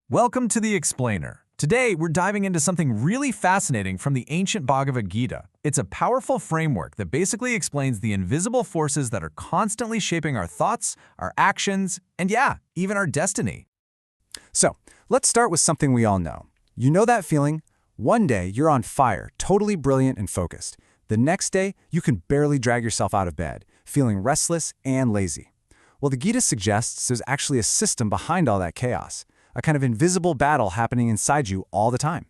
Welcome to The Explainer. Today, we're diving into something really fascinating from the ancient Bhagavad Gita. It's a powerful framework that basically explains the invisible forces that are constantly shaping our thoughts, our actions, and even our destiny. So, let's start with something we all know. You know that feeling? One day, you're on fire, totally brilliant and focused. The next day, you can barely drag yourself out of bed, feeling restless and lazy. Well, the Gita suggests there's actually a system behind all that chaos, a kind of invisible battle happening inside you all the time.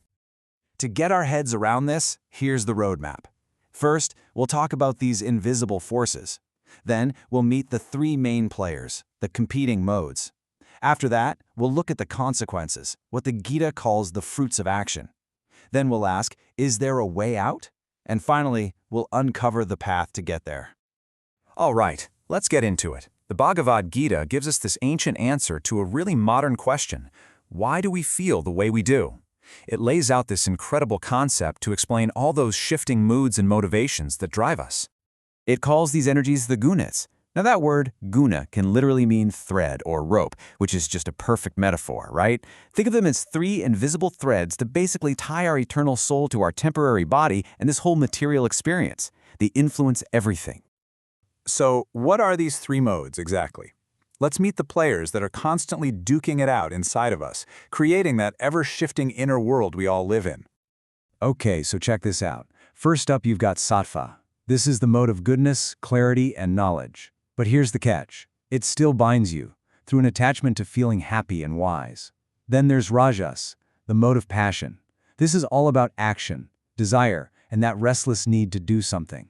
To get our heads around this, here's the roadmap. First, we'll talk about these invisible forces. Then, we'll meet the three main players, the competing modes. After that, we'll look at the consequences, what the Gita calls the fruits of action. Then we'll ask, is there a way out? And finally, we'll uncover the path to get there. All right, let's get into it. The Bhagavad Gita gives us this ancient answer to a really modern question. Why do we feel the way we do? It lays out this incredible concept to explain all those shifting moods and motivations that drive us. It calls these energies the gunas. Now that word, guna, can literally mean thread or rope, which is just a perfect metaphor, right? Think of them as three invisible threads that basically tie our eternal soul to our temporary body and this whole material experience. They influence everything. So, what are these three modes exactly? Let's meet the players that are constantly duking it out inside of us, creating that ever-shifting inner world we all live in. Okay, so check this out. First up, you've got sattva. This is the mode of goodness, clarity, and knowledge. But here's the catch. It still binds you, through an attachment to feeling happy and wise. Then there's rajas, the mode of passion. This is all about action, desire, and that restless need to do something.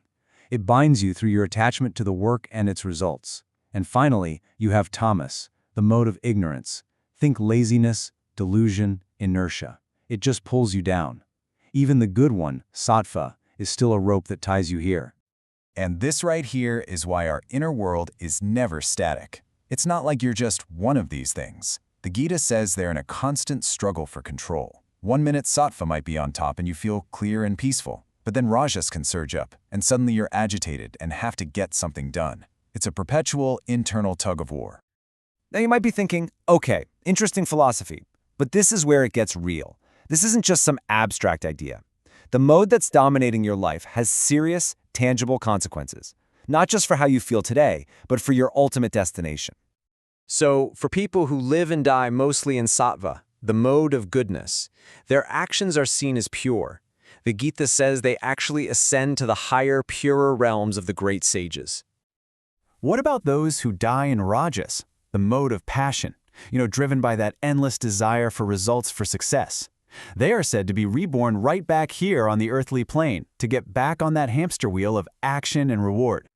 It binds you through your attachment to the work and its results. And finally, you have tamas, the mode of ignorance. Think laziness, delusion, inertia. It just pulls you down. Even the good one, sattva, is still a rope that ties you here. And this right here is why our inner world is never static. It's not like you're just one of these things. The Gita says they're in a constant struggle for control. 1 minute sattva might be on top and you feel clear and peaceful. But then rajas can surge up, and suddenly you're agitated and have to get something done. It's a perpetual internal tug of war. Now you might be thinking, okay, interesting philosophy, but this is where it gets real. This isn't just some abstract idea. The mode that's dominating your life has serious, tangible consequences, not just for how you feel today, but for your ultimate destination. So, for people who live and die mostly in sattva, the mode of goodness, their actions are seen as pure. The Gita says they actually ascend to the higher, purer realms of the great sages. What about those who die in rajas, the mode of passion, driven by that endless desire for results for success? They are said to be reborn right back here on the earthly plane to get back on that hamster wheel of action and reward.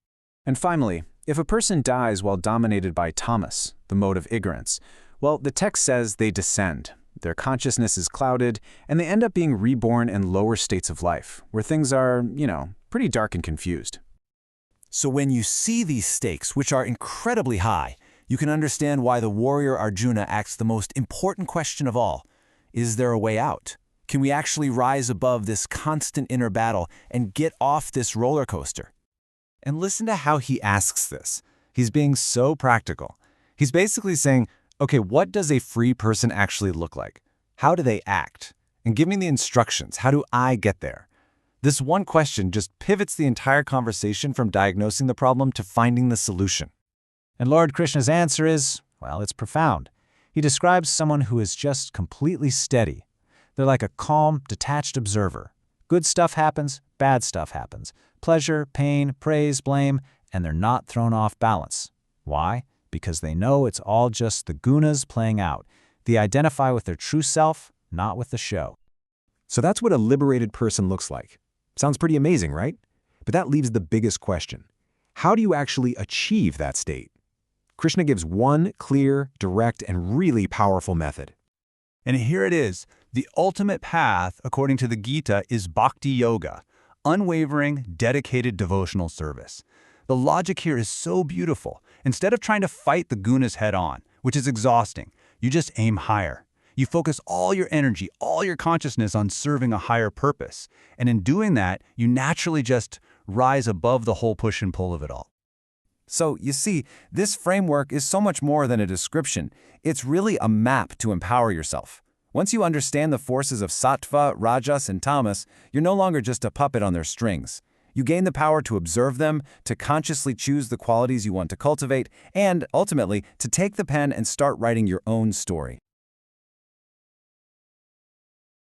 And finally, if a person dies while dominated by tamas, the mode of ignorance, well, the text says they descend. Their consciousness is clouded, and they end up being reborn in lower states of life, where things are, pretty dark and confused. So when you see these stakes, which are incredibly high, you can understand why the warrior Arjuna asks the most important question of all. Is there a way out? Can we actually rise above this constant inner battle and get off this roller coaster? And listen to how he asks this. He's being so practical. He's basically saying, okay, what does a free person actually look like? How do they act? And give me the instructions. How do I get there? This one question just pivots the entire conversation from diagnosing the problem to finding the solution. And Lord Krishna's answer is, well, it's profound. He describes someone who is just completely steady. They're like a calm, detached observer. Good stuff happens, bad stuff happens. Pleasure, pain, praise, blame, and they're not thrown off balance. Why? Because they know it's all just the gunas playing out. They identify with their true self, not with the show. So that's what a liberated person looks like. Sounds pretty amazing, right? But that leaves the biggest question. How do you actually achieve that state? Krishna gives one clear, direct, and really powerful method. And here it is. The ultimate path, according to the Gita, is bhakti yoga, unwavering, dedicated devotional service. The logic here is so beautiful. Instead of trying to fight the gunas head-on, which is exhausting, you just aim higher. You focus all your energy, all your consciousness on serving a higher purpose. And in doing that, you naturally just rise above the whole push and pull of it all. So, you see, this framework is so much more than a description. It's really a map to empower yourself. Once you understand the forces of sattva, rajas, and tamas, you're no longer just a puppet on their strings. You gain the power to observe them, to consciously choose the qualities you want to cultivate, and, ultimately, to take the pen and start writing your own story.